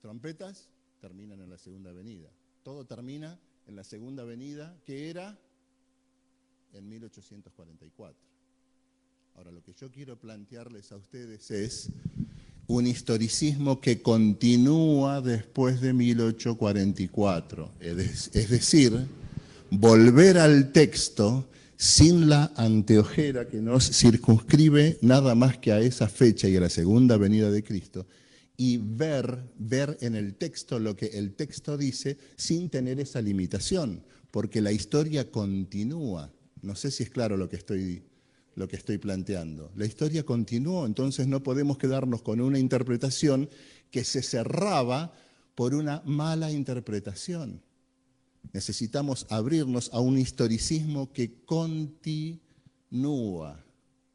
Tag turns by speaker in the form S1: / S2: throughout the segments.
S1: trompetas terminan en la segunda venida. Todo termina en la segunda venida, que era en 1844. Ahora, lo que yo quiero plantearles a ustedes es un historicismo que continúa después de 1844. Es decir, volver al texto sin la anteojera que nos circunscribe nada más que a esa fecha y a la segunda venida de Cristo, y ver en el texto lo que el texto dice sin tener esa limitación, porque la historia continúa. No sé si es claro lo que estoy planteando. La historia continuó, entonces no podemos quedarnos con una interpretación que se cerraba por una mala interpretación. Necesitamos abrirnos a un historicismo que continúa,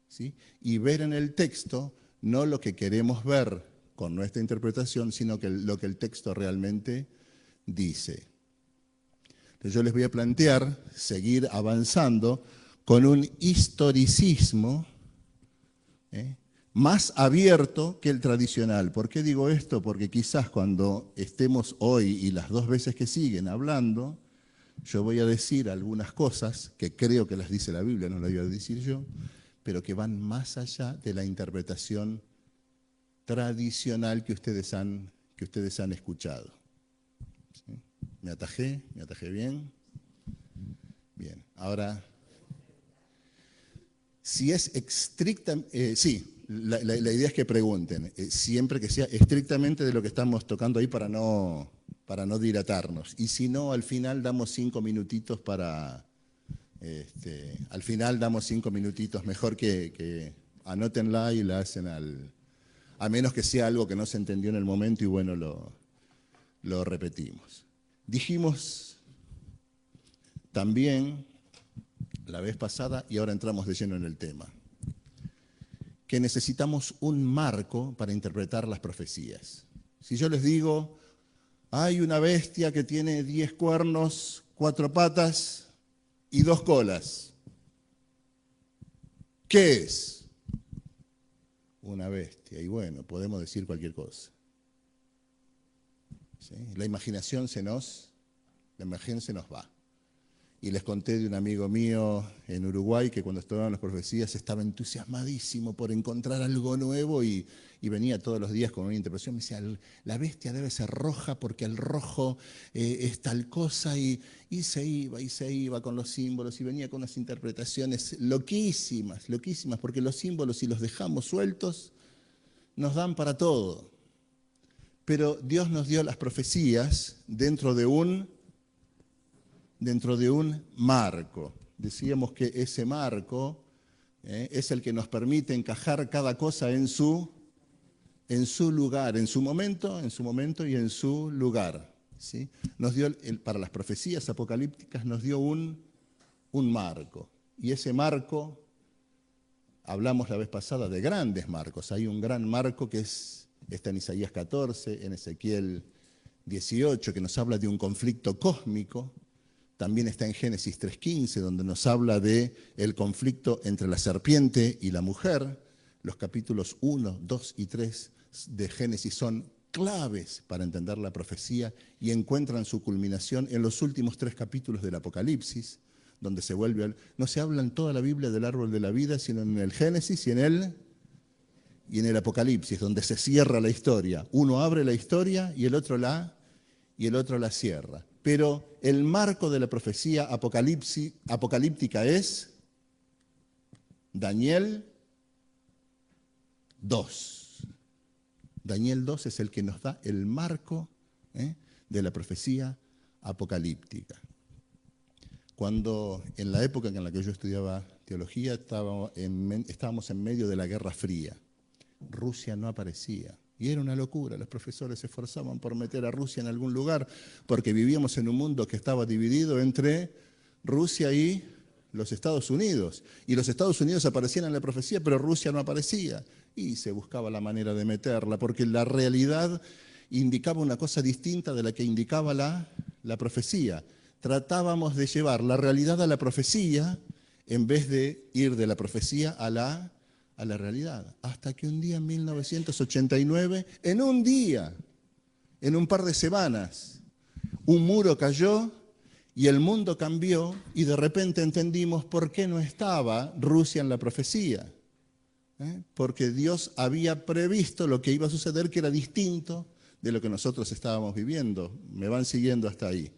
S1: ¿sí? Y ver en el texto no lo que queremos ver con nuestra interpretación, sino que lo que el texto realmente dice. Entonces yo les voy a plantear seguir avanzando con un historicismo más abierto que el tradicional. ¿Por qué digo esto? Porque quizás cuando estemos hoy y las 2 veces que siguen hablando, yo voy a decir algunas cosas que creo que las dice la Biblia, no las voy a decir yo, pero que van más allá de la interpretación tradicional que ustedes han escuchado. ¿Sí? ¿Me atajé bien? Bien, ahora, si es estrictamente, sí, la idea es que pregunten, siempre que sea estrictamente de lo que estamos tocando ahí para no dilatarnos. Y si no, al final damos 5 minutitos al final damos 5 minutitos, mejor que anótenla y la hacen a menos que sea algo que no se entendió en el momento y bueno, lo repetimos. Dijimos también la vez pasada, y ahora entramos de lleno en el tema, que necesitamos un marco para interpretar las profecías. Si yo les digo, hay una bestia que tiene 10 cuernos, 4 patas y 2 colas, ¿qué es? Una bestia. Y bueno, podemos decir cualquier cosa. ¿Sí? La imaginación se nos va. Y les conté de un amigo mío en Uruguay que cuando estudiaban las profecías estaba entusiasmadísimo por encontrar algo nuevo y venía todos los días con una interpretación. Me decía, la bestia debe ser roja porque el rojo es tal cosa y se iba con los símbolos y venía con unas interpretaciones loquísimas, porque los símbolos, si los dejamos sueltos, nos dan para todo. Pero Dios nos dio las profecías dentro de un marco. Decíamos que ese marco es el que nos permite encajar cada cosa en su lugar, en su momento y en su lugar. ¿Sí? Nos dio, para las profecías apocalípticas nos dio un marco. Y ese marco, hablamos la vez pasada de grandes marcos. Hay un gran marco que está en Isaías 14, en Ezequiel 18, que nos habla de un conflicto cósmico. También está en Génesis 3:15, donde nos habla del conflicto entre la serpiente y la mujer. Los capítulos 1, 2 y 3 de Génesis son claves para entender la profecía y encuentran su culminación en los últimos 3 capítulos del Apocalipsis, donde no se habla en toda la Biblia del árbol de la vida, sino en el Génesis y en el Apocalipsis, donde se cierra la historia. Uno abre la historia y el otro la cierra. Pero el marco de la profecía apocalíptica es Daniel 2. Daniel 2 es el que nos da el marco de la profecía apocalíptica. Cuando en la época en la que yo estudiaba teología estábamos en medio de la Guerra Fría. Rusia no aparecía. Y era una locura, los profesores se esforzaban por meter a Rusia en algún lugar, porque vivíamos en un mundo que estaba dividido entre Rusia y los Estados Unidos. Y los Estados Unidos aparecían en la profecía, pero Rusia no aparecía. Y se buscaba la manera de meterla, porque la realidad indicaba una cosa distinta de la que indicaba la profecía. Tratábamos de llevar la realidad a la profecía, en vez de ir de la profecía a la realidad. Hasta que un día, en 1989, en un día, en un par de semanas. Un muro cayó y el mundo cambió y de repente entendimos por qué no estaba Rusia en la profecía. Porque Dios había previsto lo que iba a suceder, que era distinto de lo que nosotros estábamos viviendo. Me van siguiendo hasta ahí.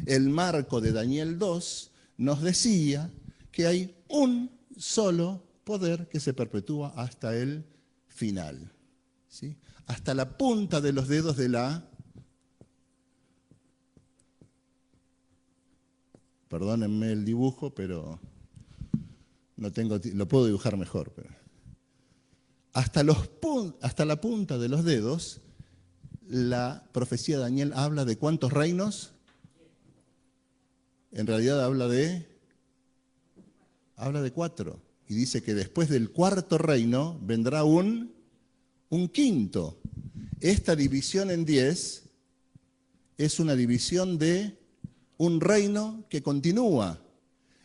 S1: El marco de Daniel 2 nos decía que hay un solo poder que se perpetúa hasta el final, ¿sí? Hasta la punta de los dedos de la... Perdónenme el dibujo, pero no tengo, lo puedo dibujar mejor. Pero hasta la punta de los dedos, la profecía de Daniel habla de ¿cuántos reinos? En realidad habla de 4. Y dice que después del cuarto reino vendrá un quinto. Esta división en 10 es una división de un reino que continúa.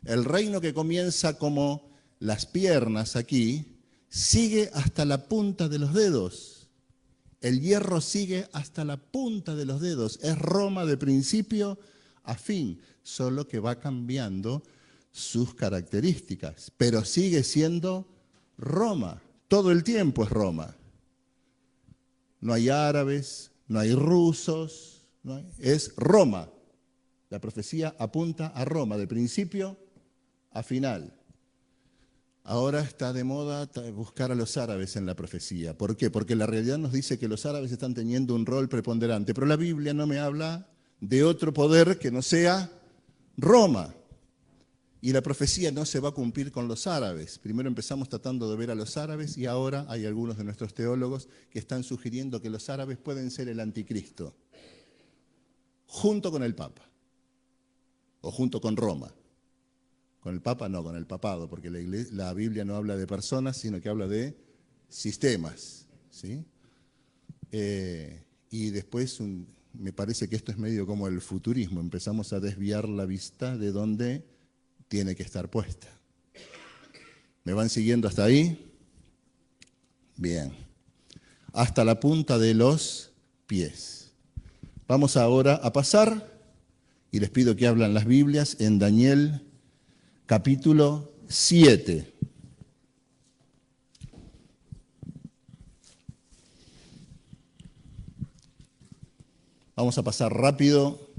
S1: El reino que comienza como las piernas aquí, sigue hasta la punta de los dedos. El hierro sigue hasta la punta de los dedos. Es Roma de principio a fin, solo que va cambiando sus características, pero sigue siendo Roma. Todo el tiempo es Roma. No hay árabes, no hay rusos, es Roma. La profecía apunta a Roma, de principio a final. Ahora está de moda buscar a los árabes en la profecía. ¿Por qué? Porque la realidad nos dice que los árabes están teniendo un rol preponderante, pero la Biblia no me habla de otro poder que no sea Roma. Y la profecía no se va a cumplir con los árabes. Primero empezamos tratando de ver a los árabes y ahora hay algunos de nuestros teólogos que están sugiriendo que los árabes pueden ser el anticristo, junto con el Papa, o junto con Roma. Con el Papa no, con el papado, porque la Biblia no habla de personas, sino que habla de sistemas, ¿sí? Y después me parece que esto es medio como el futurismo, empezamos a desviar la vista de donde tiene que estar puesta. ¿Me van siguiendo hasta ahí? Bien. Hasta la punta de los pies. Vamos ahora a pasar, y les pido que hablan las Biblias, en Daniel capítulo 7. Vamos a pasar rápido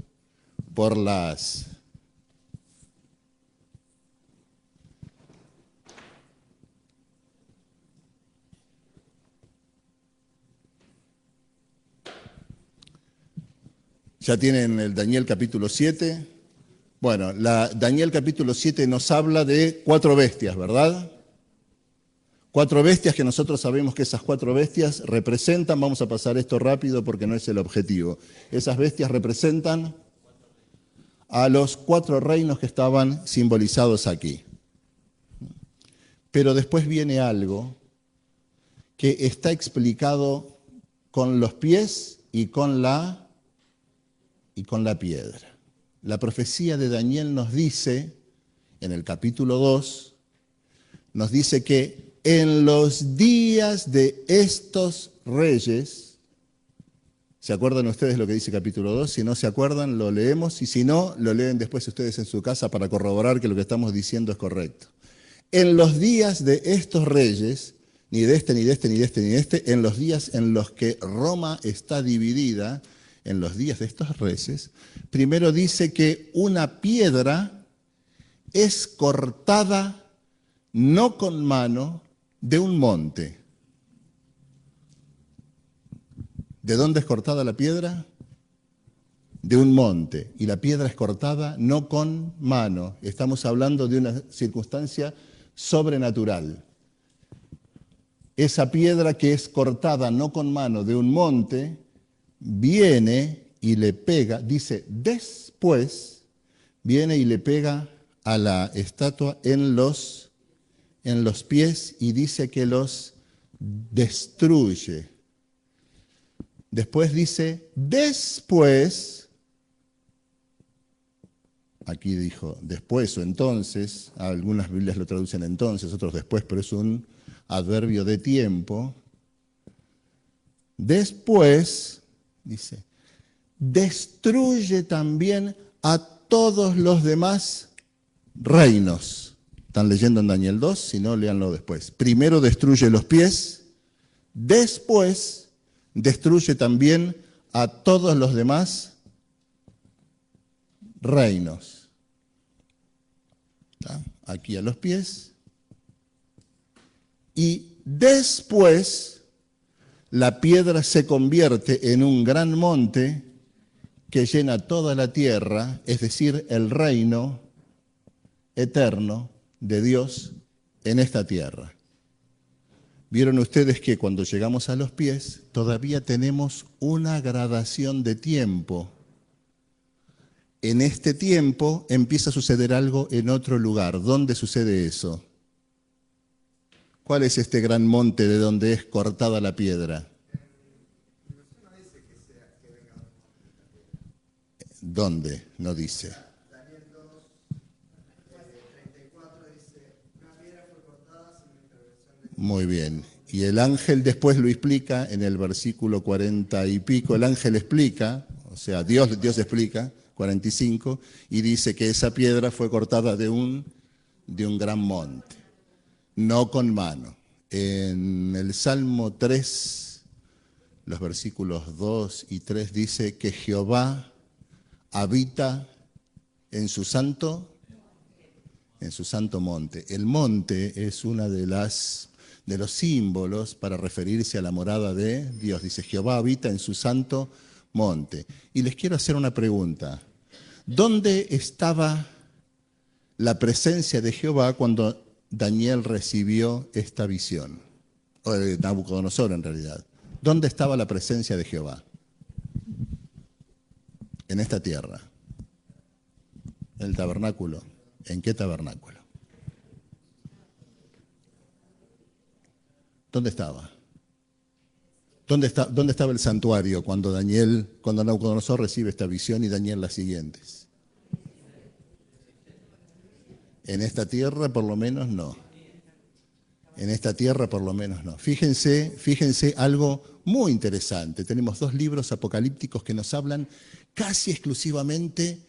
S1: por las... ¿Ya tienen el Daniel capítulo 7? Bueno, Daniel capítulo 7 nos habla de 4 bestias, ¿verdad? 4 bestias que nosotros sabemos que esas 4 bestias representan, vamos a pasar esto rápido porque no es el objetivo, esas bestias representan a los 4 reinos que estaban simbolizados aquí. Pero después viene algo que está explicado con los pies y con la piedra. La profecía de Daniel nos dice, en el capítulo 2, nos dice que en los días de estos reyes, ¿se acuerdan ustedes lo que dice capítulo 2? Si no se acuerdan, lo leemos, y si no, lo leen después ustedes en su casa para corroborar que lo que estamos diciendo es correcto. En los días de estos reyes, ni de este, ni de este, ni de este, ni de este, en los días en los que Roma está dividida, en los días de estos reyes, primero dice que una piedra es cortada no con mano de un monte. ¿De dónde es cortada la piedra? De un monte. Y la piedra es cortada no con mano. Estamos hablando de una circunstancia sobrenatural. Esa piedra que es cortada no con mano de un monte viene y le pega, dice después, viene y le pega a la estatua en los pies y dice que los destruye. Después dice, después, aquí dijo después o entonces, algunas Biblias lo traducen entonces, otros después, pero es un adverbio de tiempo. Después, dice, destruye también a todos los demás reinos. ¿Están leyendo en Daniel 2? Si no, léanlo después. Primero destruye los pies, después destruye también a todos los demás reinos. ¿Está? Aquí a los pies. Y después la piedra se convierte en un gran monte que llena toda la tierra, es decir, el reino eterno de Dios en esta tierra. Vieron ustedes que cuando llegamos a los pies todavía tenemos una gradación de tiempo. En este tiempo empieza a suceder algo en otro lugar. ¿Dónde sucede eso? ¿Cuál es este gran monte de donde es cortada la piedra? ¿Dónde? No dice. Muy bien. Y el ángel después lo explica en el versículo 40 y pico. El ángel explica, o sea, Dios explica, 45, y dice que esa piedra fue cortada de un gran monte, no con mano. En el Salmo 3, los versículos 2 y 3 dice que Jehová habita en su santo monte. El monte es una de los símbolos para referirse a la morada de Dios. Dice, Jehová habita en su santo monte. Y les quiero hacer una pregunta. ¿Dónde estaba la presencia de Jehová cuando Daniel recibió esta visión? O de Nabucodonosor, en realidad. ¿Dónde estaba la presencia de Jehová? En esta tierra. En el tabernáculo. ¿En qué tabernáculo? ¿Dónde estaba? ¿Dónde estaba el santuario cuando Nabucodonosor recibe esta visión y Daniel las siguientes? En esta tierra por lo menos no. En esta tierra por lo menos no. Fíjense algo muy interesante. Tenemos 2 libros apocalípticos que nos hablan casi exclusivamente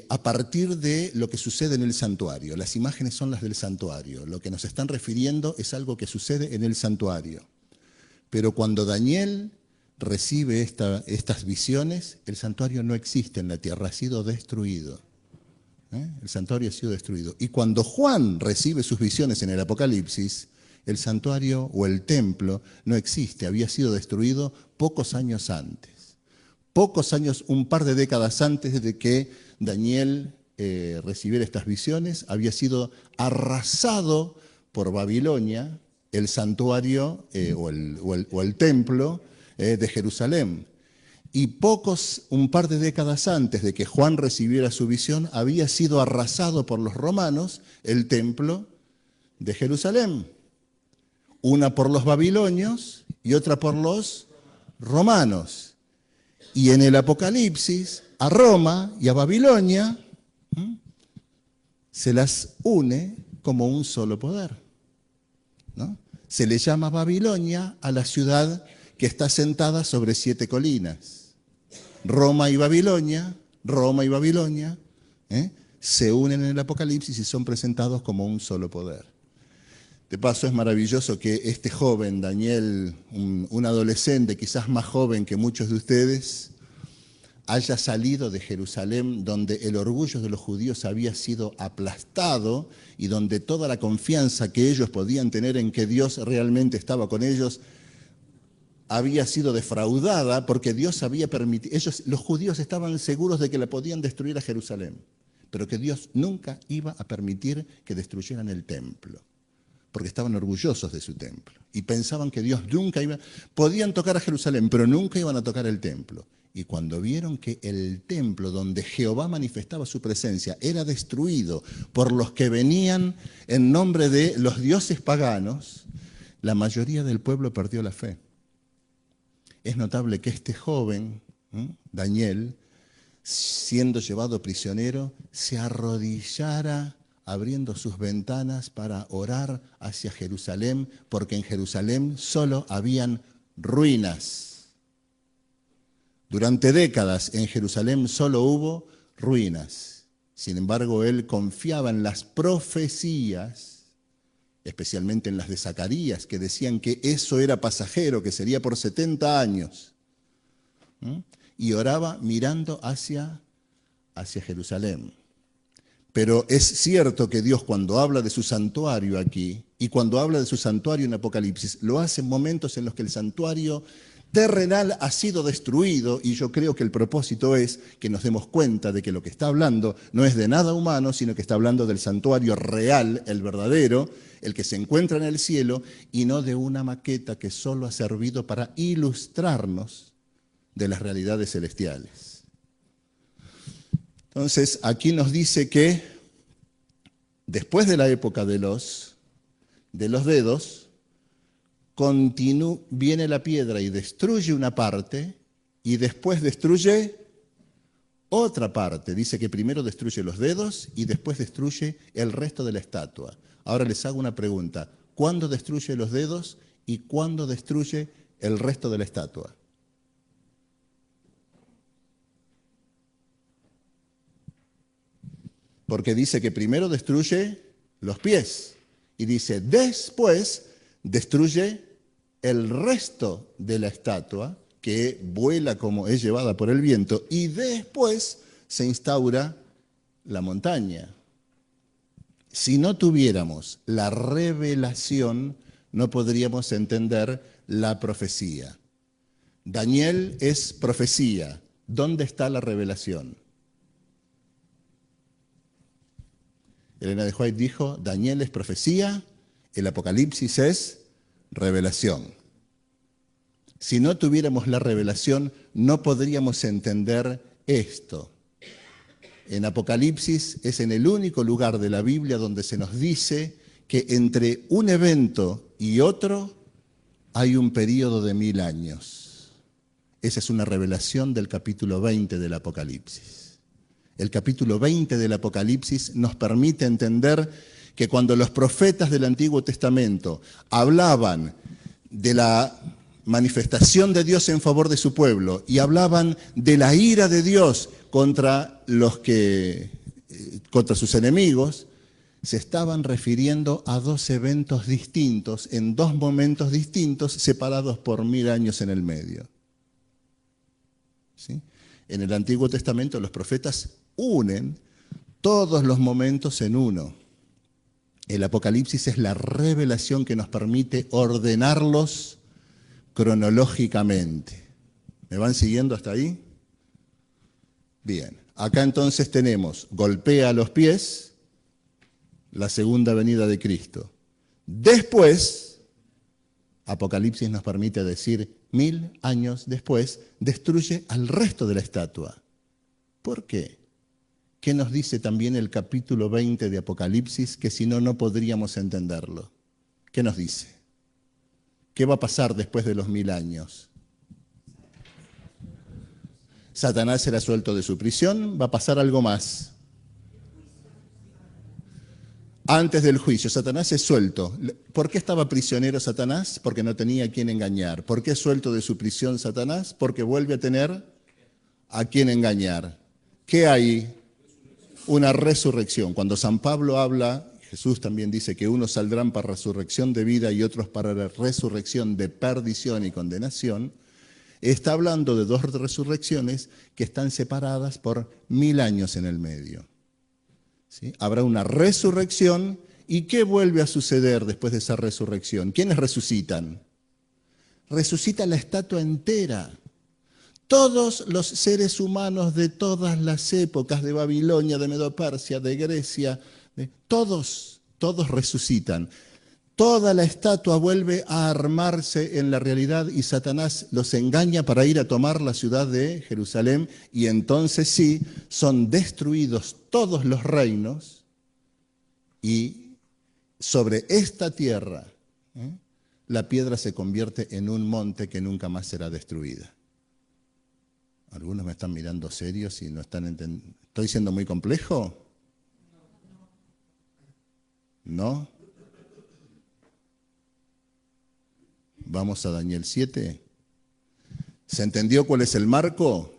S1: a partir de lo que sucede en el santuario. Las imágenes son las del santuario. Lo que nos están refiriendo es algo que sucede en el santuario. Pero cuando Daniel recibe estas visiones, el santuario no existe en la tierra, ha sido destruido. El santuario ha sido destruido. Y cuando Juan recibe sus visiones en el Apocalipsis, el santuario o el templo no existe, había sido destruido pocos años antes. Pocos años, un par de décadas antes de que Daniel recibiera estas visiones, había sido arrasado por Babilonia el santuario o el templo de Jerusalén. Y un par de décadas antes de que Juan recibiera su visión, había sido arrasado por los romanos el templo de Jerusalén. Una por los babilonios y otra por los romanos. Y en el Apocalipsis, a Roma y a Babilonia se las une como un solo poder, ¿no? Se le llama Babilonia a la ciudad que está sentada sobre 7 colinas. Roma y Babilonia, se unen en el Apocalipsis y son presentados como un solo poder. De paso, es maravilloso que este joven, Daniel, un adolescente, quizás más joven que muchos de ustedes, haya salido de Jerusalén, donde el orgullo de los judíos había sido aplastado y donde toda la confianza que ellos podían tener en que Dios realmente estaba con ellos había sido defraudada porque Dios había permitido. Los judíos estaban seguros de que la podían destruir a Jerusalén, pero que Dios nunca iba a permitir que destruyeran el templo, porque estaban orgullosos de su templo y pensaban que Dios nunca podían tocar a Jerusalén, pero nunca iban a tocar el templo. Y cuando vieron que el templo donde Jehová manifestaba su presencia era destruido por los que venían en nombre de los dioses paganos, la mayoría del pueblo perdió la fe. Es notable que este joven, Daniel, siendo llevado prisionero, se arrodillara abriendo sus ventanas para orar hacia Jerusalén, porque en Jerusalén solo habían ruinas. Durante décadas en Jerusalén solo hubo ruinas. Sin embargo, él confiaba en las profecías, especialmente en las de Zacarías, que decían que eso era pasajero, que sería por 70 años. Y oraba mirando hacia Jerusalén. Pero es cierto que Dios, cuando habla de su santuario aquí y cuando habla de su santuario en Apocalipsis, lo hace en momentos en los que el santuario terrenal ha sido destruido, y yo creo que el propósito es que nos demos cuenta de que lo que está hablando no es de nada humano, sino que está hablando del santuario real, el verdadero, el que se encuentra en el cielo, y no de una maqueta que solo ha servido para ilustrarnos de las realidades celestiales. Entonces, aquí nos dice que después de la época de los dedos, viene la piedra y destruye una parte y después destruye otra parte. Dice que primero destruye los dedos y después destruye el resto de la estatua. Ahora les hago una pregunta. ¿Cuándo destruye los dedos y cuándo destruye el resto de la estatua? Porque dice que primero destruye los pies y dice después destruye el resto de la estatua, que vuela como es llevada por el viento, y después se instaura la montaña. Si no tuviéramos la revelación, no podríamos entender la profecía. Daniel es profecía. ¿Dónde está la revelación? Elena de White dijo, Daniel es profecía, el Apocalipsis es revelación. Si no tuviéramos la revelación, no podríamos entender esto. En Apocalipsis es en el único lugar de la Biblia donde se nos dice que entre un evento y otro hay un periodo de 1000 años. Esa es una revelación del capítulo 20 del Apocalipsis. El capítulo 20 del Apocalipsis nos permite entender que cuando los profetas del Antiguo Testamento hablaban de la manifestación de Dios en favor de su pueblo y hablaban de la ira de Dios contra sus enemigos, se estaban refiriendo a dos eventos distintos, en dos momentos distintos, separados por 1000 años en el medio. ¿Sí? En el Antiguo Testamento los profetas unen todos los momentos en uno. El Apocalipsis es la revelación que nos permite ordenarlos cronológicamente. ¿Me van siguiendo hasta ahí? Bien, acá entonces tenemos, golpea a los pies, la segunda venida de Cristo. Después, Apocalipsis nos permite decir, 1000 años después, destruye al resto de la estatua. ¿Por qué? ¿Qué nos dice también el capítulo 20 de Apocalipsis? Que si no, no podríamos entenderlo. ¿Qué nos dice? ¿Qué va a pasar después de los 1000 años? Satanás será suelto de su prisión, va a pasar algo más. Antes del juicio, Satanás es suelto. ¿Por qué estaba prisionero Satanás? Porque no tenía a quien engañar. ¿Por qué es suelto de su prisión Satanás? Porque vuelve a tener a quien engañar. ¿Qué hay? Una resurrección. Cuando San Pablo habla, Jesús también dice que unos saldrán para resurrección de vida y otros para la resurrección de perdición y condenación. Está hablando de dos resurrecciones que están separadas por 1000 años en el medio. ¿Sí? Habrá una resurrección. ¿Y qué vuelve a suceder después de esa resurrección? ¿Quiénes resucitan? Resucita la estatua entera. Todos los seres humanos de todas las épocas, de Babilonia, de Medo-Persia, de Grecia, todos resucitan. Toda la estatua vuelve a armarse en la realidad y Satanás los engaña para ir a tomar la ciudad de Jerusalén, y entonces sí, son destruidos todos los reinos y sobre esta tierra la piedra se convierte en un monte que nunca más será destruida. Algunos me están mirando serios y no están entendiendo. ¿Estoy siendo muy complejo? ¿No? Vamos a Daniel 7. ¿Se entendió cuál es el marco?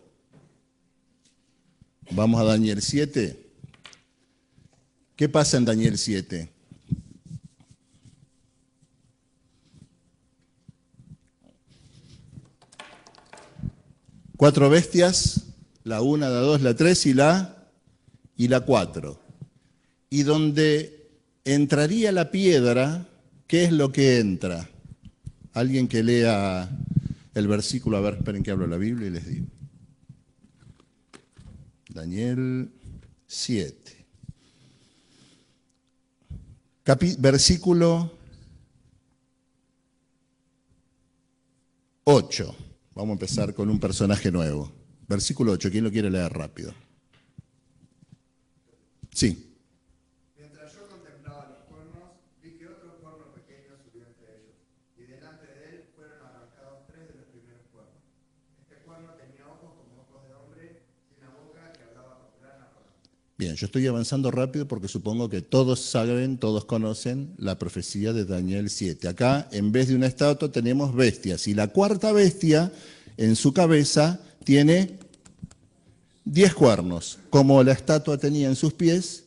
S1: Vamos a Daniel 7. ¿Qué pasa en Daniel 7? Cuatro bestias, la 1, la 2, la 3 y la 4. Y donde entraría la piedra, ¿qué es lo que entra? Alguien que lea el versículo, a ver, esperen que hablo la Biblia y les digo. Daniel 7. Versículo 8. Vamos a empezar con un personaje nuevo. Versículo 8, ¿quién lo quiere leer rápido? Sí.
S2: Mientras yo contemplaba los cuernos, vi que otro cuerno pequeño subió entre ellos, y delante de él fueron arrancados 3 de los primeros cuernos. Este cuerno tenía ojos como ojos de hombre y una boca que hablaba con gran arrogancia.
S1: Bien, yo estoy avanzando rápido porque supongo que todos saben, todos conocen la profecía de Daniel 7. Acá, en vez de una estatua, tenemos bestias. Y la cuarta bestia, en su cabeza, tiene 10 cuernos. Como la estatua tenía en sus pies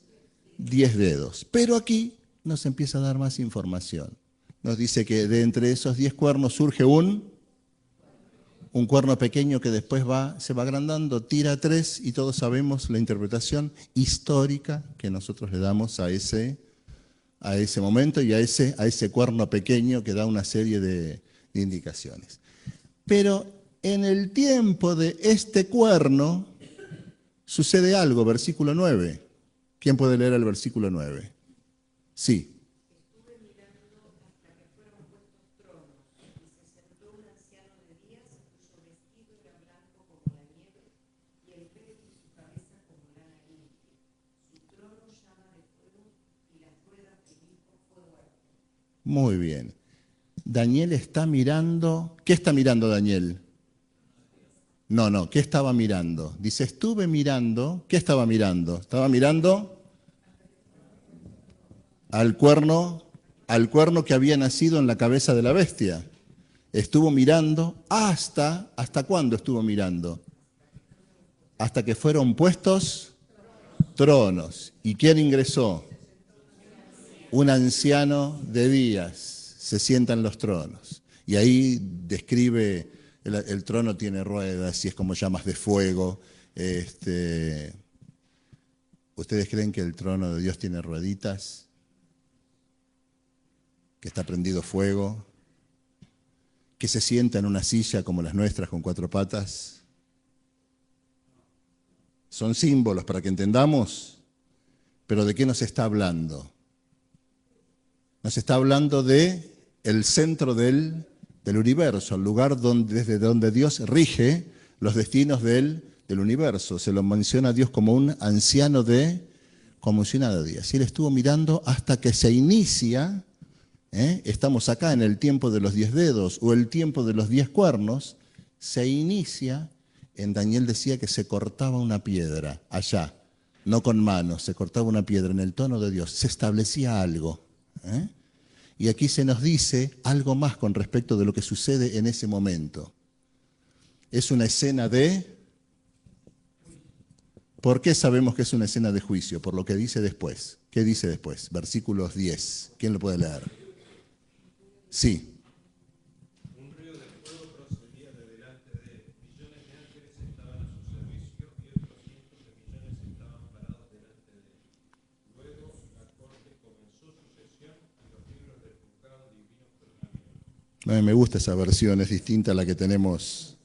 S1: 10 dedos. Pero aquí nos empieza a dar más información. Nos dice que de entre esos 10 cuernos surge un cuerno pequeño que después se va agrandando, tira 3 y todos sabemos la interpretación histórica que nosotros le damos a ese momento y a ese cuerno pequeño que da una serie de indicaciones. Pero en el tiempo de este cuerno sucede algo, versículo 9. ¿Quién puede leer el versículo 9? Sí.
S3: Estuve mirando hasta que fueron puestos tronos, y se sentó un anciano de días, cuyo vestido era blanco como la nieve, y el pelo de su cabeza como lana limpia. Su trono llama de fuego, y las ruedas del mismo fuego arden.
S1: Muy bien. Daniel está mirando. ¿Qué está mirando Daniel? No, ¿qué estaba mirando? Dice, estuve mirando. ¿Qué estaba mirando? Estaba mirando al cuerno que había nacido en la cabeza de la bestia. Estuvo mirando ¿hasta cuándo estuvo mirando? Hasta que fueron puestos tronos. ¿Y quién ingresó? Un anciano de días. Se sienta en los tronos. Y ahí describe, el trono tiene ruedas y es como llamas de fuego. ¿Ustedes creen que el trono de Dios tiene rueditas? ¿Que está prendido fuego? ¿Que se sienta en una silla como las nuestras con 4 patas? Son símbolos para que entendamos, pero ¿de qué nos está hablando? Nos está hablando de el centro del universo, el lugar desde donde Dios rige los destinos del universo. Se lo menciona a Dios como un anciano como anciano de días. Y él estuvo mirando hasta que se inicia, estamos acá en el tiempo de los 10 dedos o el tiempo de los 10 cuernos, se inicia, en Daniel decía que se cortaba una piedra allá, no con manos, se cortaba una piedra en el trono de Dios, se establecía algo. Y aquí se nos dice algo más con respecto de lo que sucede en ese momento. Es una escena de... ¿Por qué sabemos que es una escena de juicio? Por lo que dice después. ¿Qué dice después? Versículos 10. ¿Quién lo puede leer? Sí.
S4: Un río de fuego procedía de delante de él. Millones de ángeles estaban a su servicio y otros cientos de millones estaban parados delante de él. Luego la corte comenzó su sesión y los libros del juzgado divino fueron abiertos.
S1: Me gusta esa versión, es distinta a la que tenemos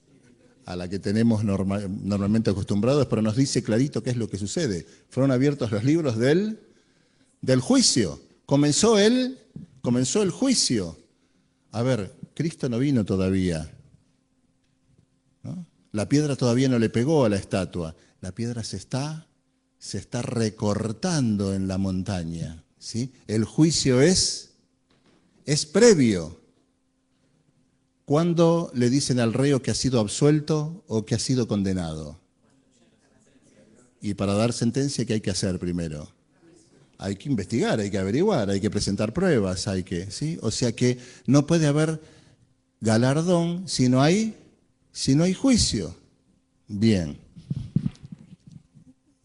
S1: normalmente acostumbrados, pero nos dice clarito qué es lo que sucede. Fueron abiertos los libros del juicio. Comenzó el juicio. A ver, Cristo no vino todavía, ¿no? La piedra todavía no le pegó a la estatua. La piedra se está recortando en la montaña, ¿sí? El juicio es previo. ¿Cuándo le dicen al reo que ha sido absuelto o que ha sido condenado? Y para dar sentencia, ¿qué hay que hacer primero? Hay que investigar, hay que averiguar, hay que presentar pruebas, ¿sí? O sea que no puede haber galardón si no hay si no hay juicio? Bien.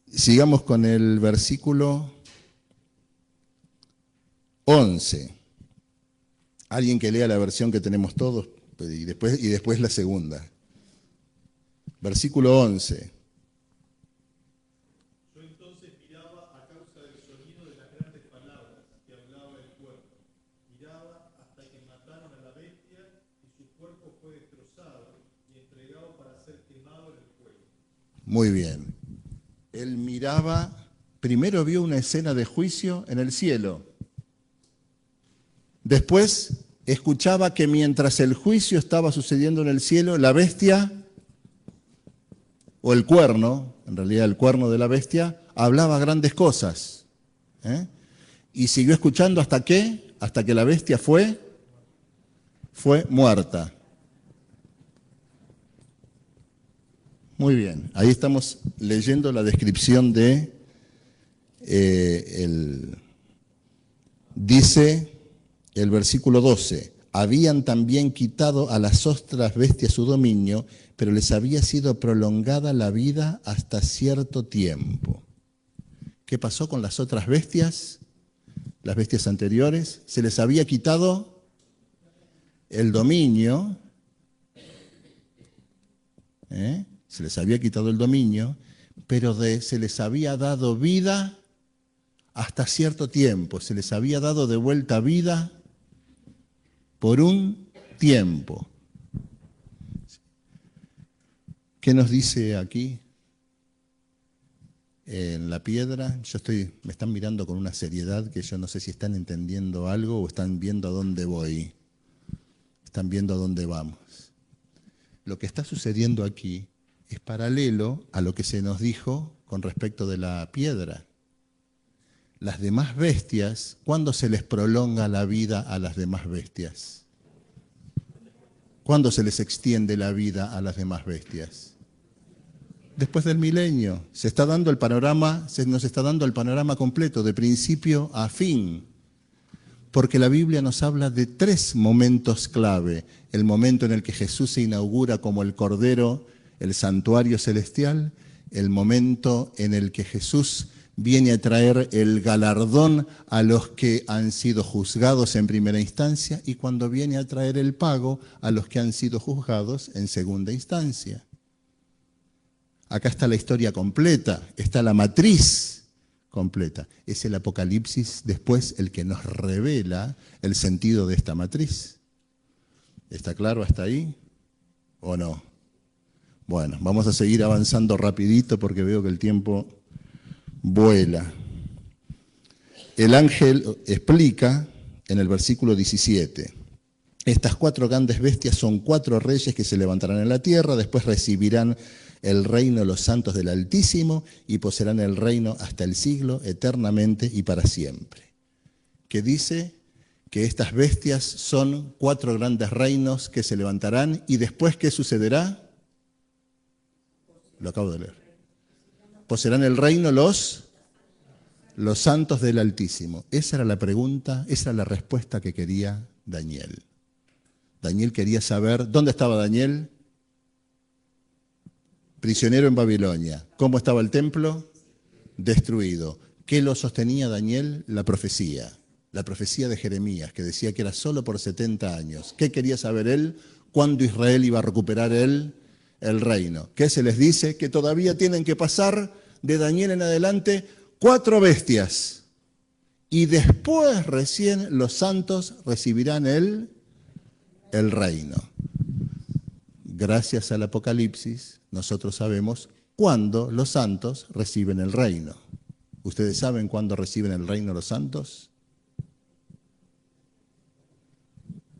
S1: Sigamos con el versículo 11. Alguien que lea la versión que tenemos todos y después la segunda. Versículo 11.
S4: Yo entonces miraba a causa del sonido de las grandes palabras que hablaba el cuerpo. Miraba hasta que mataron a la bestia y su cuerpo fue destrozado y entregado para ser quemado en el fuego.
S1: Muy bien. Él miraba, primero vio una escena de juicio en el cielo. Después escuchaba que mientras el juicio estaba sucediendo en el cielo, la bestia, o el cuerno, en realidad el cuerno de la bestia, hablaba grandes cosas. Y siguió escuchando ¿hasta qué? Hasta que la bestia fue muerta. Muy bien, ahí estamos leyendo la descripción de, dice el versículo 12, habían también quitado a las otras bestias su dominio, pero les había sido prolongada la vida hasta cierto tiempo. ¿Qué pasó con las otras bestias? Las bestias anteriores, se les había quitado el dominio, se les había quitado el dominio, pero se les había dado vida hasta cierto tiempo, se les había dado de vuelta vida por un tiempo. ¿Qué nos dice aquí en la piedra? Me están mirando con una seriedad que yo no sé si están entendiendo algo o están viendo a dónde voy, están viendo a dónde vamos. Lo que está sucediendo aquí es paralelo a lo que se nos dijo con respecto de la piedra. Las demás bestias, ¿cuándo se les prolonga la vida a las demás bestias? ¿Cuándo se les extiende la vida a las demás bestias? Después del milenio. Se nos está dando el panorama completo, de principio a fin. Porque la Biblia nos habla de 3 momentos clave. El momento en el que Jesús se inaugura como el Cordero, el santuario celestial, el momento en el que Jesús viene a traer el galardón a los que han sido juzgados en primera instancia y cuando viene a traer el pago a los que han sido juzgados en segunda instancia. Acá está la historia completa, está la matriz completa. Es el Apocalipsis después el que nos revela el sentido de esta matriz. ¿Está claro hasta ahí o no? Bueno, vamos a seguir avanzando rapidito porque veo que el tiempo vuela. El ángel explica en el versículo 17, estas 4 grandes bestias son 4 reyes que se levantarán en la tierra, después recibirán el reino de los santos del Altísimo y poseerán el reino hasta el siglo, eternamente y para siempre. Que dice que estas bestias son 4 grandes reinos que se levantarán y después ¿qué sucederá? Lo acabo de leer. Poseerán el reino los santos del Altísimo. Esa era la pregunta, esa era la respuesta que quería Daniel. Daniel quería saber, ¿dónde estaba Daniel? Prisionero en Babilonia. ¿Cómo estaba el templo? Destruido. ¿Qué lo sostenía Daniel? La profecía de Jeremías, que decía que era solo por 70 años. ¿Qué quería saber él? ¿Cuándo Israel iba a recuperar el reino? ¿Qué se les dice? Que todavía tienen que pasar de Daniel en adelante 4 bestias. Y después recién los santos recibirán el reino. Gracias al Apocalipsis, nosotros sabemos cuándo los santos reciben el reino. ¿Ustedes saben cuándo reciben el reino los santos?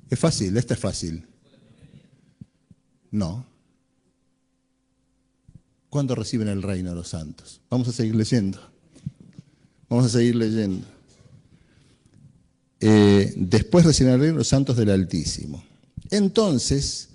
S1: Es fácil, esta es fácil. No. ¿Cuándo reciben el reino los santos? Vamos a seguir leyendo. Después reciben el reino los santos del Altísimo. Entonces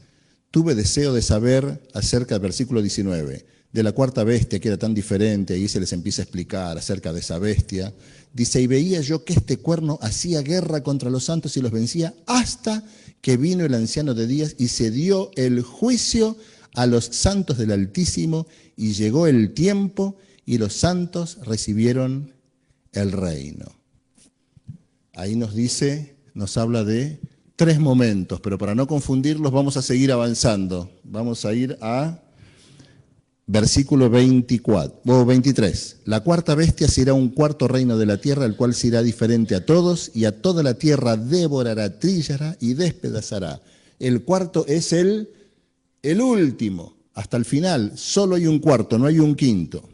S1: tuve deseo de saber acerca del versículo 19, de la 4ª bestia que era tan diferente, ahí se les empieza a explicar acerca de esa bestia. Dice, y veía yo que este cuerno hacía guerra contra los santos y los vencía hasta que vino el anciano de días y se dio el juicio a los santos del Altísimo, y llegó el tiempo, y los santos recibieron el reino. Ahí nos dice, nos habla de 3 momentos, pero para no confundirlos vamos a seguir avanzando. Vamos a ir a versículo 23. La cuarta bestia será un cuarto reino de la tierra, el cual será diferente a todos, y a toda la tierra devorará, trillará y despedazará. El cuarto es el último, hasta el final. Solo hay un cuarto, no hay un quinto.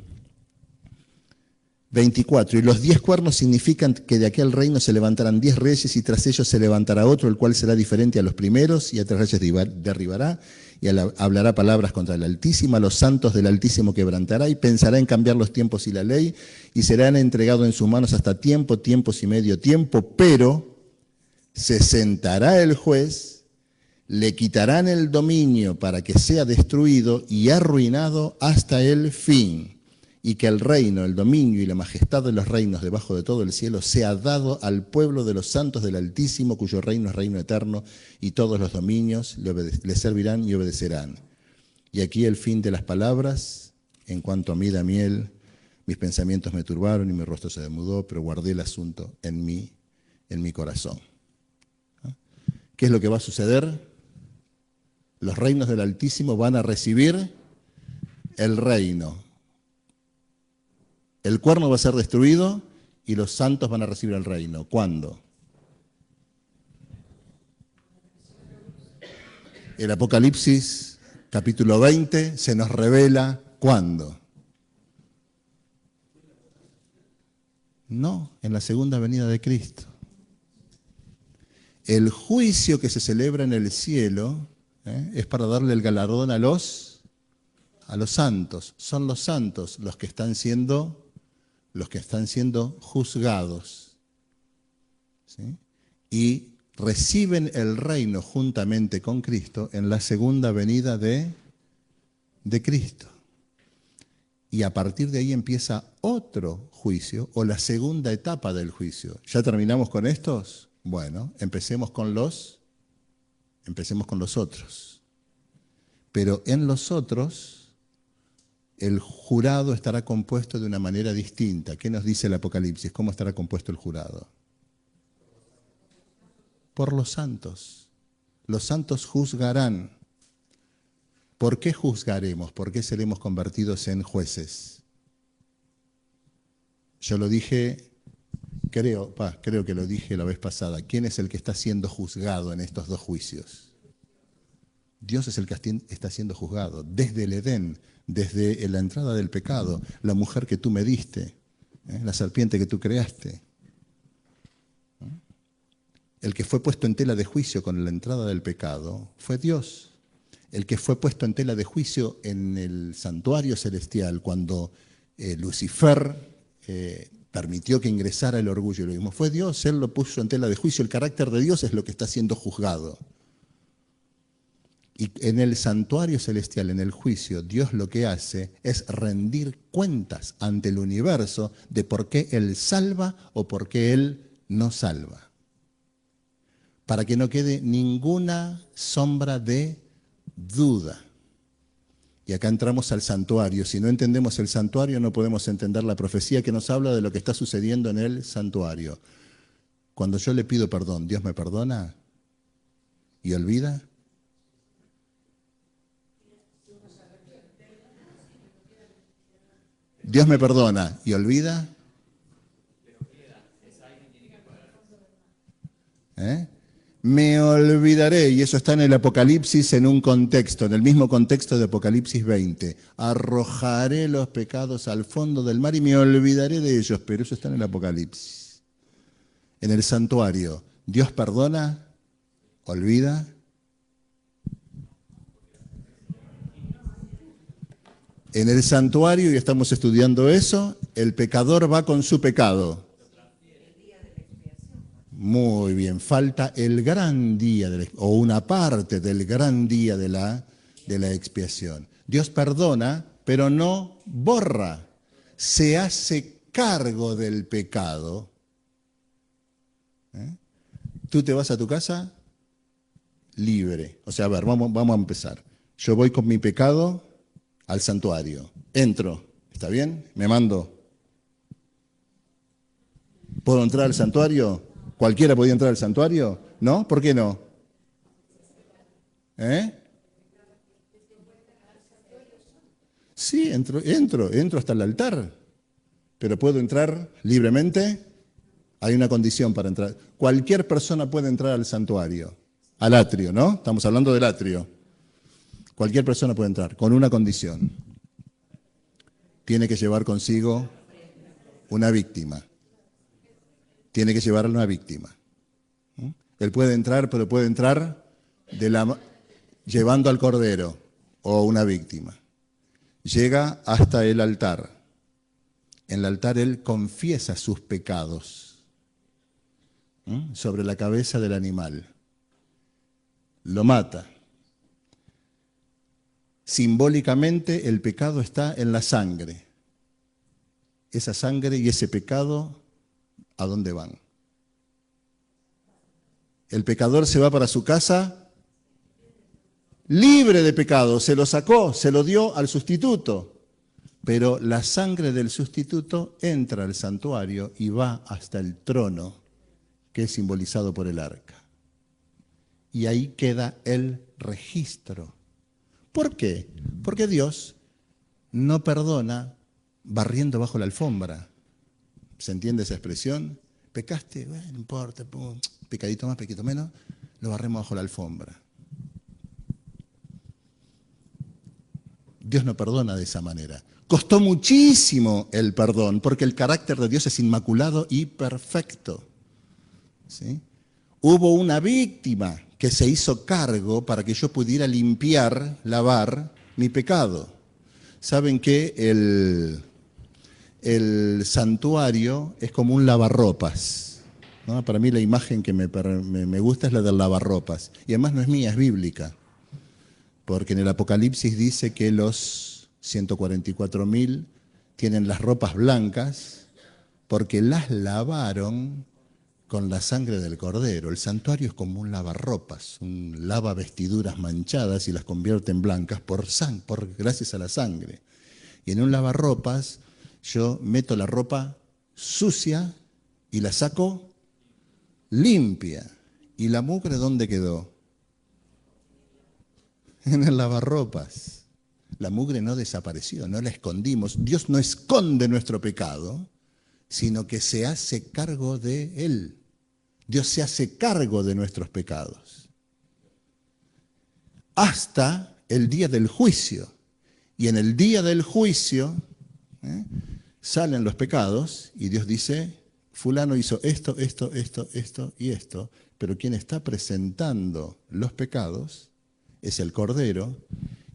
S1: 24. Y los 10 cuernos significan que de aquel reino se levantarán 10 reyes, y tras ellos se levantará otro, el cual será diferente a los primeros, y a 3 reyes derribará, y hablará palabras contra el Altísimo, a los santos del Altísimo quebrantará, y pensará en cambiar los tiempos y la ley, y serán entregados en sus manos hasta tiempo, tiempos y medio tiempo, pero se sentará el juez, le quitarán el dominio para que sea destruido y arruinado hasta el fin. Y que el reino, el dominio y la majestad de los reinos debajo de todo el cielo sea dado al pueblo de los santos del Altísimo, cuyo reino es reino eterno, y todos los dominios le servirán y obedecerán. Y aquí el fin de las palabras. En cuanto a mí, Daniel, mis pensamientos me turbaron y mi rostro se demudó, pero guardé el asunto en mi corazón. ¿Qué es lo que va a suceder? Los reinos del Altísimo van a recibir el reino. El cuerno va a ser destruido y los santos van a recibir el reino. ¿Cuándo? El Apocalipsis, capítulo 20, se nos revela ¿cuándo? No, en la segunda venida de Cristo. El juicio que se celebra en el cielo es para darle el galardón a los santos. Son los santos los que están siendo juzgados, ¿sí? Y reciben el reino juntamente con Cristo en la segunda venida de Cristo. Y a partir de ahí empieza otro juicio, o la segunda etapa del juicio. ¿Ya terminamos con estos? Bueno, empecemos con los otros. Pero en los otros, el jurado estará compuesto de una manera distinta. ¿Qué nos dice el Apocalipsis? ¿Cómo estará compuesto el jurado? Por los santos. Los santos juzgarán. ¿Por qué juzgaremos? ¿Por qué seremos convertidos en jueces? Yo lo dije, creo que lo dije la vez pasada. ¿Quién es el que está siendo juzgado en estos 2 juicios? Dios es el que está siendo juzgado desde el Edén, desde la entrada del pecado, la mujer que tú me diste, la serpiente que tú creaste. El que fue puesto en tela de juicio con la entrada del pecado fue Dios. El que fue puesto en tela de juicio en el santuario celestial cuando Lucifer permitió que ingresara el orgullo y lo mismo, fue Dios. Él lo puso en tela de juicio. El carácter de Dios es lo que está siendo juzgado. Y en el santuario celestial, en el juicio, Dios lo que hace es rendir cuentas ante el universo de por qué Él salva o por qué Él no salva. Para que no quede ninguna sombra de duda. Y acá entramos al santuario. Si no entendemos el santuario, no podemos entender la profecía que nos habla de lo que está sucediendo en el santuario. Cuando yo le pido perdón, ¿Dios me perdona y olvida? Dios me perdona y olvida. Me olvidaré, y eso está en el Apocalipsis en un contexto, en el mismo contexto de Apocalipsis 20. Arrojaré los pecados al fondo del mar y me olvidaré de ellos, pero eso está en el Apocalipsis. En el santuario, ¿Dios perdona? ¿Olvida? En el santuario, y estamos estudiando eso, el pecador va con su pecado. Muy bien, falta el gran día, o una parte del gran día de la expiación. Dios perdona, pero no borra. Se hace cargo del pecado. Tú te vas a tu casa libre. O sea, a ver, vamos a empezar. Yo voy con mi pecado al santuario. Entro. ¿Está bien? Me mando. ¿Puedo entrar al santuario? ¿Cualquiera podía entrar al santuario? ¿No? ¿Por qué no? Sí, entro hasta el altar. Pero ¿puedo entrar libremente? Hay una condición para entrar. Cualquier persona puede entrar al santuario, al atrio, ¿no? Estamos hablando del atrio. Cualquier persona puede entrar, con una condición. Tiene que llevar consigo una víctima. Tiene que llevar una víctima. Él puede entrar, pero puede entrar llevando al cordero o una víctima. Llega hasta el altar. En el altar él confiesa sus pecados sobre la cabeza del animal. Lo mata. Simbólicamente el pecado está en la sangre. Esa sangre y ese pecado, ¿a dónde van? El pecador se va para su casa libre de pecado, se lo sacó, se lo dio al sustituto. Pero la sangre del sustituto entra al santuario y va hasta el trono, que es simbolizado por el arca. Y ahí queda el registro. ¿Por qué? Porque Dios no perdona barriendo bajo la alfombra. ¿Se entiende esa expresión? Pecaste, bueno, no importa, pecadito más, pecadito menos, lo barremos bajo la alfombra. Dios no perdona de esa manera. Costó muchísimo el perdón, porque el carácter de Dios es inmaculado y perfecto. ¿Sí? Hubo una víctima que se hizo cargo para que yo pudiera limpiar, lavar mi pecado. ¿Saben qué? El santuario es como un lavarropas, ¿no? Para mí la imagen que me gusta es la del lavarropas. Y además no es mía, es bíblica. Porque en el Apocalipsis dice que los 144.000 tienen las ropas blancas porque las lavaron con la sangre del Cordero. El santuario es como un lavarropas, un lava vestiduras manchadas y las convierte en blancas gracias a la sangre. Y en un lavarropas yo meto la ropa sucia y la saco limpia. ¿Y la mugre dónde quedó? En el lavarropas. La mugre no desapareció, no la escondimos. Dios no esconde nuestro pecado, sino que se hace cargo de él. Dios se hace cargo de nuestros pecados. Hasta el día del juicio. Y en el día del juicio salen los pecados y Dios dice, fulano hizo esto y esto. Pero quien está presentando los pecados es el Cordero,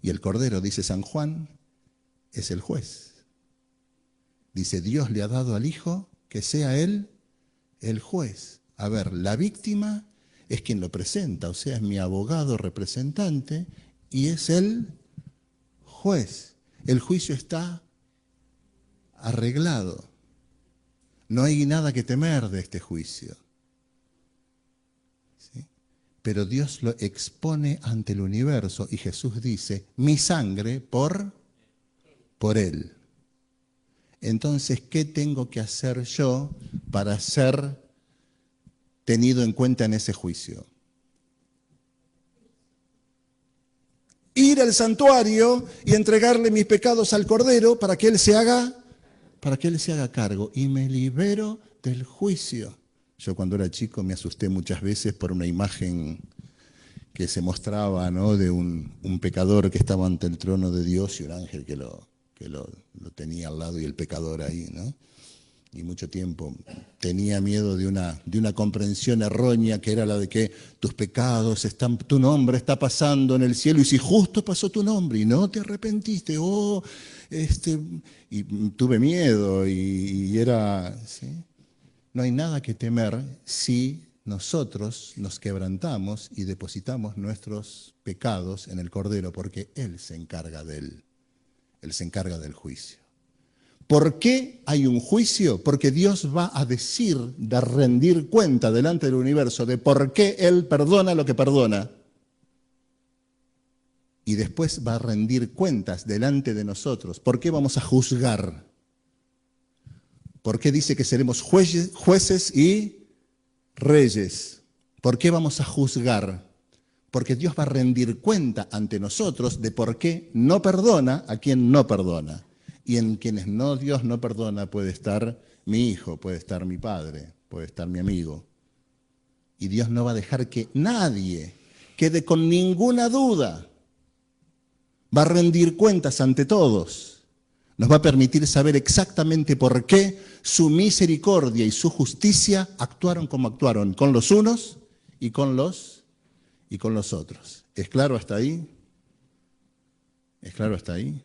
S1: y el Cordero, dice San Juan, es el juez. Dice, Dios le ha dado al Hijo que sea Él el juez. A ver, la víctima es quien lo presenta, o sea, es mi abogado representante, y es el juez. El juicio está arreglado. No hay nada que temer de este juicio. Pero Dios lo expone ante el universo y Jesús dice, mi sangre por Él. Entonces, ¿qué tengo que hacer yo para ser tenido en cuenta en ese juicio? Ir al santuario y entregarle mis pecados al Cordero para que Él se haga cargo y me libero del juicio. Yo cuando era chico me asusté muchas veces por una imagen que se mostraba, ¿no?, de un pecador que estaba ante el trono de Dios y un ángel que lo tenía al lado y el pecador ahí, ¿no? Y mucho tiempo tenía miedo de una comprensión errónea que era la de que tus pecados tu nombre está pasando en el cielo y si justo pasó tu nombre y no te arrepentiste, y tuve miedo y era, ¿sí? No hay nada que temer si nosotros nos quebrantamos y depositamos nuestros pecados en el Cordero, porque Él se encarga Él se encarga del juicio. ¿Por qué hay un juicio? Porque Dios va a rendir cuenta delante del universo de por qué Él perdona lo que perdona. y después va a rendir cuentas delante de nosotros. ¿Por qué vamos a juzgar? ¿Por qué dice que seremos jueces y reyes? ¿Por qué vamos a juzgar? Porque Dios va a rendir cuenta ante nosotros de por qué no perdona a quien no perdona. Y en quienes Dios no perdona puede estar mi hijo, puede estar mi padre, puede estar mi amigo. Y Dios no va a dejar que nadie quede con ninguna duda. Va a rendir cuentas ante todos. Nos va a permitir saber exactamente por qué su misericordia y su justicia actuaron como actuaron, con los unos y con los otros. ¿Es claro hasta ahí? ¿Es claro hasta ahí?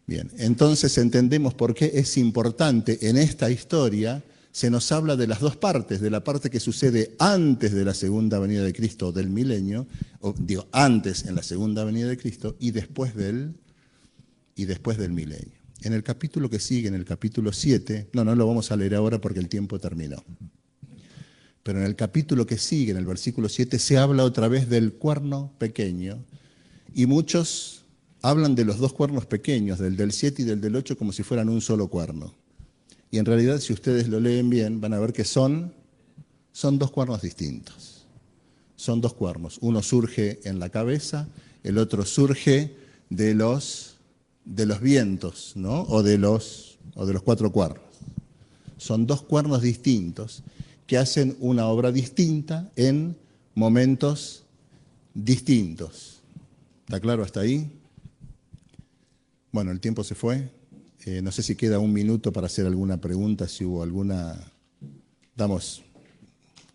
S1: Bien, entonces entendemos por qué es importante en esta historia. Se nos habla de las dos partes, de la parte que sucede antes de la segunda venida de Cristo, del milenio, antes en la segunda venida de Cristo y después del milenio. En el capítulo que sigue, en el capítulo 7, no lo vamos a leer ahora porque el tiempo terminó. Pero en el capítulo que sigue, en el versículo 7, se habla otra vez del cuerno pequeño y muchos hablan de los dos cuernos pequeños, del 7 y del 8, como si fueran un solo cuerno. Y en realidad, si ustedes lo leen bien, van a ver que son dos cuernos distintos. Son dos cuernos. Uno surge en la cabeza, el otro surge de los vientos, ¿no? o de los 4 cuernos. Son dos cuernos distintos que hacen una obra distinta en momentos distintos. ¿Está claro hasta ahí? Bueno, el tiempo se fue. No sé si queda un minuto para hacer alguna pregunta, si hubo alguna. Damos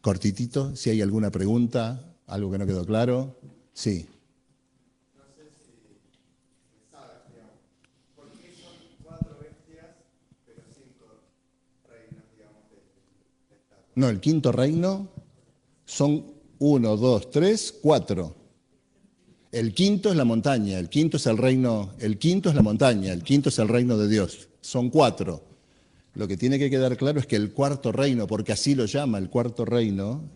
S1: cortitito, si hay alguna pregunta, algo que no quedó claro. Sí.
S2: No sé si sabes, digamos, ¿por qué son 4 bestias, pero 5 reinos, digamos, de estatua?
S1: No, el quinto reino son 1, 2, 3, 4. El quinto es la montaña, el quinto es el reino, el quinto es la montaña, el quinto es el reino de Dios. Son 4. Lo que tiene que quedar claro es que el cuarto reino, porque así lo llama el cuarto reino,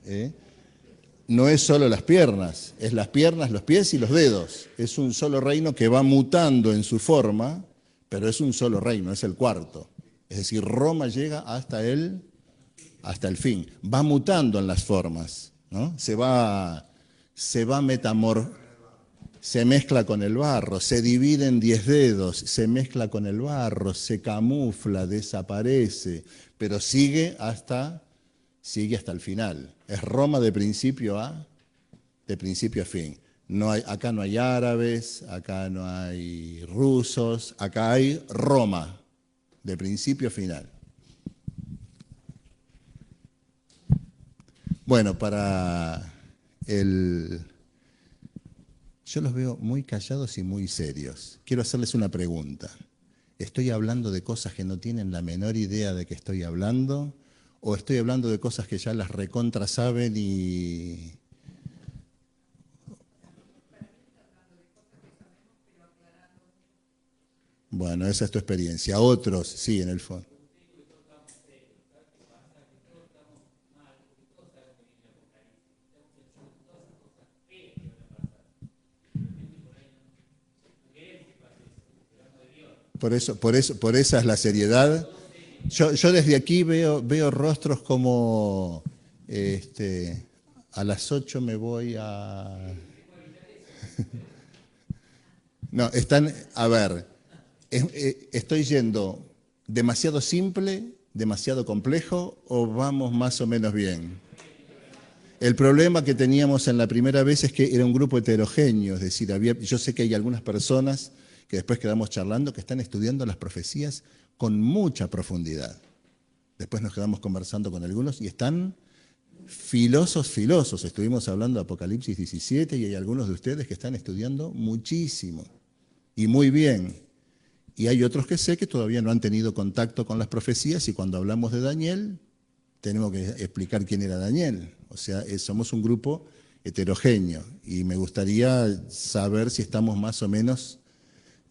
S1: no es solo las piernas, es las piernas, los pies y los dedos. Es un solo reino que va mutando en su forma, pero es un solo reino, es el cuarto. Es decir, Roma llega hasta el fin. Va mutando en las formas, ¿no? Se mezcla con el barro, se divide en 10 dedos, se mezcla con el barro, se camufla, desaparece, pero sigue hasta el final. Es Roma de principio a fin. Acá no hay árabes, acá no hay rusos, acá hay Roma, de principio a final. Bueno, yo los veo muy callados y muy serios. Quiero hacerles una pregunta. ¿Estoy hablando de cosas que no tienen la menor idea de que estoy hablando? ¿O estoy hablando de cosas que ya las recontra saben y...? Bueno, esa es tu experiencia. Otros, sí, en el fondo. Por esa es la seriedad. Yo desde aquí veo rostros como a las 8 me voy a... No, ¿estoy yendo demasiado simple, demasiado complejo o vamos más o menos bien? El problema que teníamos en la primera vez es que era un grupo heterogéneo, es decir, yo sé que hay algunas personas que después quedamos charlando, que están estudiando las profecías con mucha profundidad. Después nos quedamos conversando con algunos y están filosos. Estuvimos hablando de Apocalipsis 17 y hay algunos de ustedes que están estudiando muchísimo y muy bien. Y hay otros que sé que todavía no han tenido contacto con las profecías y cuando hablamos de Daniel, tenemos que explicar quién era Daniel. O sea, somos un grupo heterogéneo y me gustaría saber si estamos más o menos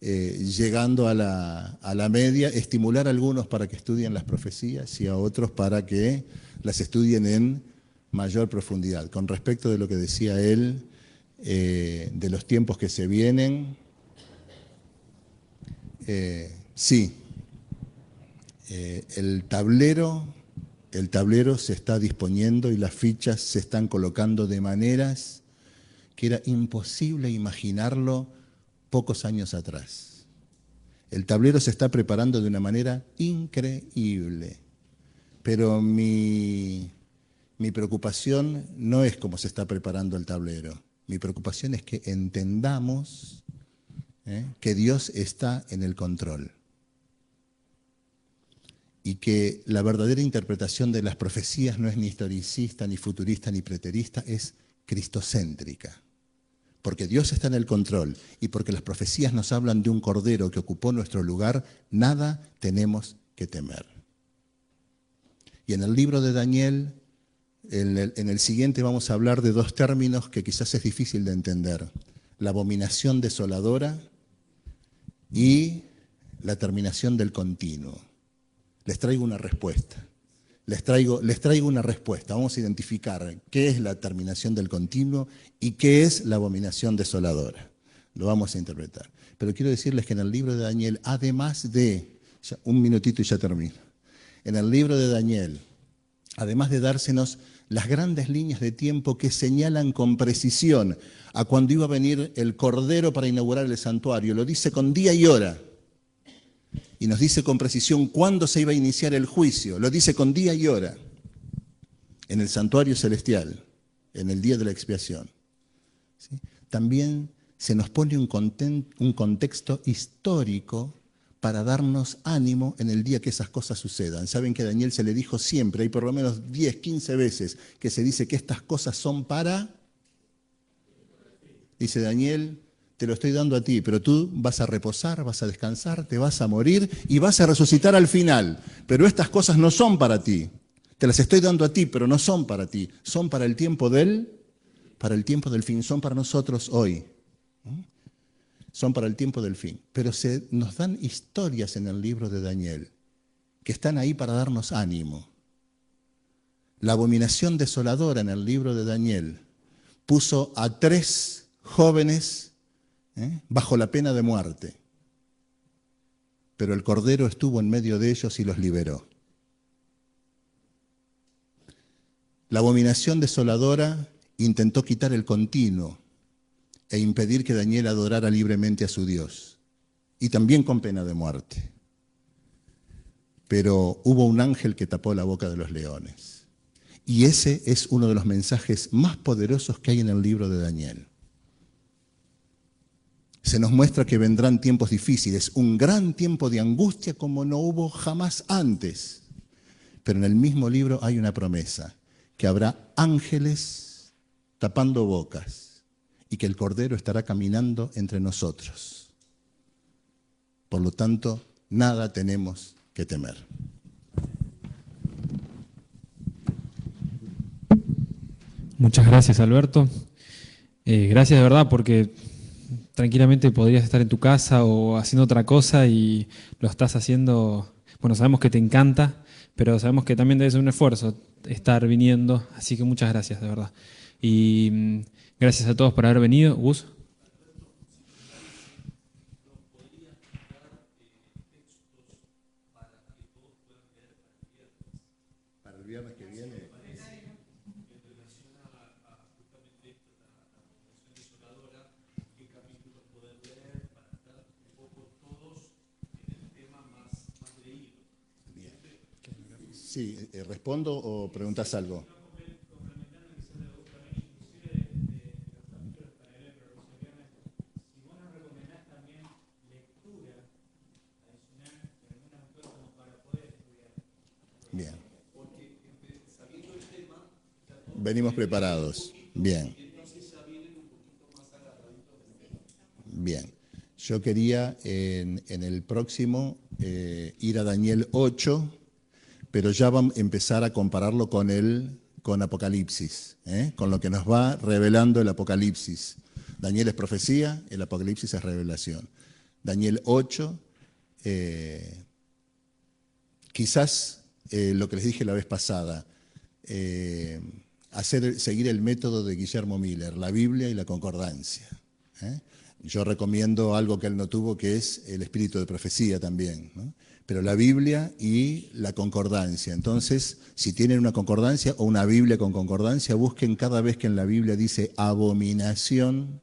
S1: llegando a la media, estimular a algunos para que estudien las profecías y a otros para que las estudien en mayor profundidad. Con respecto de lo que decía él, de los tiempos que se vienen. Sí, el tablero se está disponiendo y las fichas se están colocando de maneras que era imposible imaginarlo pocos años atrás. El tablero se está preparando de una manera increíble, pero mi preocupación no es cómo se está preparando el tablero. Mi preocupación es que entendamos que Dios está en el control y que la verdadera interpretación de las profecías no es ni historicista, ni futurista, ni preterista, es cristocéntrica. Porque Dios está en el control y porque las profecías nos hablan de un cordero que ocupó nuestro lugar, nada tenemos que temer. Y en el libro de Daniel, en el siguiente vamos a hablar de dos términos que quizás es difícil de entender: la abominación desoladora y la terminación del continuo. Les traigo una respuesta. Les traigo una respuesta. Vamos a identificar qué es la terminación del continuo y qué es la abominación desoladora. Lo vamos a interpretar. Pero quiero decirles que en el libro de Daniel, además de, un minutito y ya termino. En el libro de Daniel, además de dársenos las grandes líneas de tiempo que señalan con precisión a cuando iba a venir el Cordero para inaugurar el santuario, lo dice con día y hora. Y nos dice con precisión cuándo se iba a iniciar el juicio. Lo dice con día y hora. En el santuario celestial, en el día de la expiación. ¿Sí? También se nos pone un contexto histórico para darnos ánimo en el día que esas cosas sucedan. Saben que a Daniel se le dijo siempre, hay por lo menos 10, 15 veces que se dice que estas cosas son para... Dice Daniel, te lo estoy dando a ti, pero tú vas a reposar, vas a descansar, te vas a morir y vas a resucitar al final. Pero estas cosas no son para ti. Te las estoy dando a ti, pero no son para ti. Son para el tiempo del fin. Son para nosotros hoy. Son para el tiempo del fin. Pero nos dan historias en el libro de Daniel que están ahí para darnos ánimo. La abominación desoladora en el libro de Daniel puso a 3 jóvenes bajo la pena de muerte. Pero el Cordero estuvo en medio de ellos y los liberó. La abominación desoladora intentó quitar el continuo e impedir que Daniel adorara libremente a su Dios, y también con pena de muerte. Pero hubo un ángel que tapó la boca de los leones. Y ese es uno de los mensajes más poderosos que hay en el libro de Daniel. Se nos muestra que vendrán tiempos difíciles, un gran tiempo de angustia como no hubo jamás antes. Pero en el mismo libro hay una promesa, que habrá ángeles tapando bocas y que el Cordero estará caminando entre nosotros. Por lo tanto, nada tenemos que temer.
S5: Muchas gracias, Alberto. Gracias de verdad, porque tranquilamente podrías estar en tu casa o haciendo otra cosa y lo estás haciendo. Bueno, sabemos que te encanta, pero sabemos que también debe ser un esfuerzo estar viniendo, así que muchas gracias, de verdad. Y gracias a todos por haber venido. Gus.
S1: Para el viernes que viene. Sí, ¿respondo o preguntas algo? Bien. Venimos preparados. Bien. Bien. Yo quería en el próximo ir a Daniel 8, pero ya vamos a empezar a compararlo con Apocalipsis, con lo que nos va revelando el Apocalipsis. Daniel es profecía, el Apocalipsis es revelación. Daniel 8, quizás lo que les dije la vez pasada, seguir el método de Guillermo Miller, la Biblia y la concordancia. Yo recomiendo algo que él no tuvo, que es el espíritu de profecía también, ¿no? Pero la Biblia y la concordancia. Entonces, si tienen una concordancia o una Biblia con concordancia, busquen cada vez que en la Biblia dice abominación.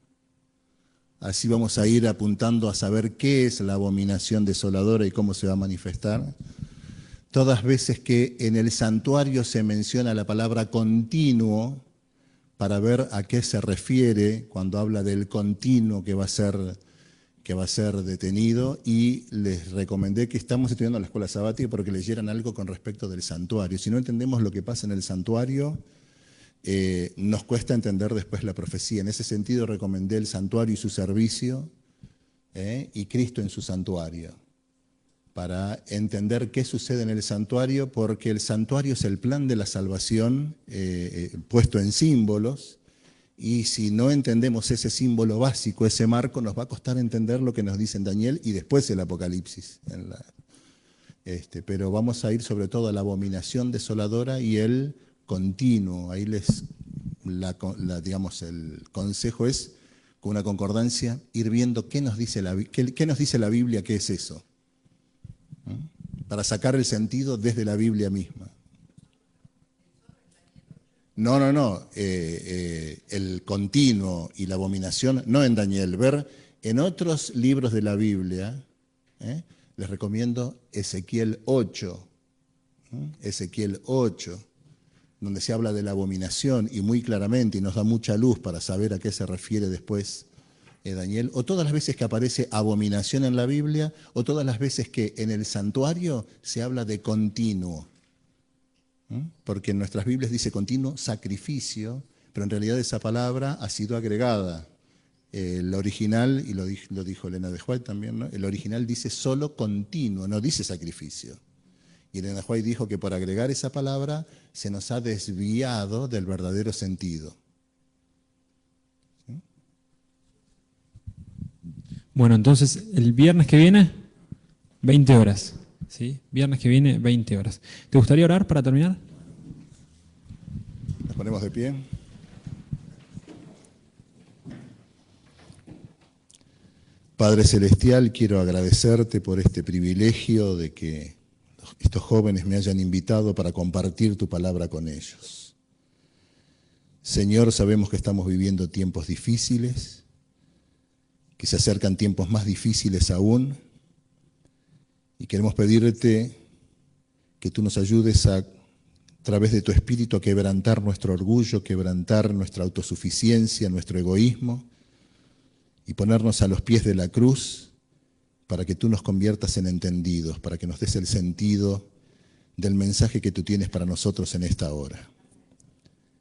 S1: Así vamos a ir apuntando a saber qué es la abominación desoladora y cómo se va a manifestar. Todas veces que en el santuario se menciona la palabra continuo, para ver a qué se refiere cuando habla del continuo que va a ser detenido, y les recomendé que estamos estudiando en la escuela sabática porque leyeran algo con respecto del santuario. Si no entendemos lo que pasa en el santuario, nos cuesta entender después la profecía. En ese sentido recomendé el santuario y su servicio, y Cristo en su santuario, para entender qué sucede en el santuario, porque el santuario es el plan de la salvación puesto en símbolos, y si no entendemos ese símbolo básico, ese marco, nos va a costar entender lo que nos dice en Daniel y después el Apocalipsis. Pero vamos a ir sobre todo a la abominación desoladora y el continuo. Ahí digamos, el consejo es, con una concordancia, ir viendo qué nos dice la Biblia, qué es eso, para sacar el sentido desde la Biblia misma. No. El continuo y la abominación, no en Daniel. Ver en otros libros de la Biblia, les recomiendo Ezequiel 8, Ezequiel 8, donde se habla de la abominación y muy claramente, y nos da mucha luz para saber a qué se refiere después Daniel, o todas las veces que aparece abominación en la Biblia, o todas las veces que en el santuario se habla de continuo. Porque en nuestras Biblias dice continuo sacrificio, pero en realidad esa palabra ha sido agregada. El original, y lo dijo Elena de White también, ¿no? El original dice solo continuo, no dice sacrificio. Y Elena de White dijo que por agregar esa palabra se nos ha desviado del verdadero sentido.
S5: Bueno, entonces el viernes que viene, 20 horas. ¿Sí? Viernes que viene, 20 horas. ¿Te gustaría orar para terminar?
S1: Nos ponemos de pie. Padre Celestial, quiero agradecerte por este privilegio de que estos jóvenes me hayan invitado para compartir tu palabra con ellos. Señor, sabemos que estamos viviendo tiempos difíciles, que se acercan tiempos más difíciles aún, y queremos pedirte que tú nos ayudes a través de tu Espíritu a quebrantar nuestro orgullo, quebrantar nuestra autosuficiencia, nuestro egoísmo, y ponernos a los pies de la cruz para que tú nos conviertas en entendidos, para que nos des el sentido del mensaje que tú tienes para nosotros en esta hora.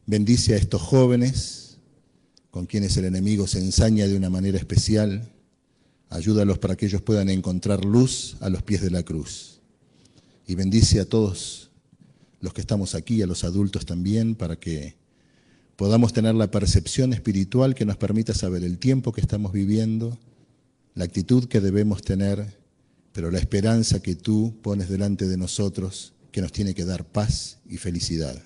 S1: Bendice a estos jóvenes con quienes el enemigo se ensaña de una manera especial. Ayúdalos para que ellos puedan encontrar luz a los pies de la cruz. Y bendice a todos los que estamos aquí, a los adultos también, para que podamos tener la percepción espiritual que nos permita saber el tiempo que estamos viviendo, la actitud que debemos tener, pero la esperanza que tú pones delante de nosotros, que nos tiene que dar paz y felicidad.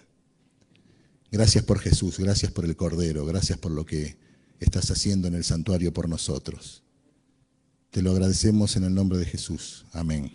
S1: Gracias por Jesús, gracias por el Cordero, gracias por lo que estás haciendo en el santuario por nosotros. Te lo agradecemos en el nombre de Jesús. Amén.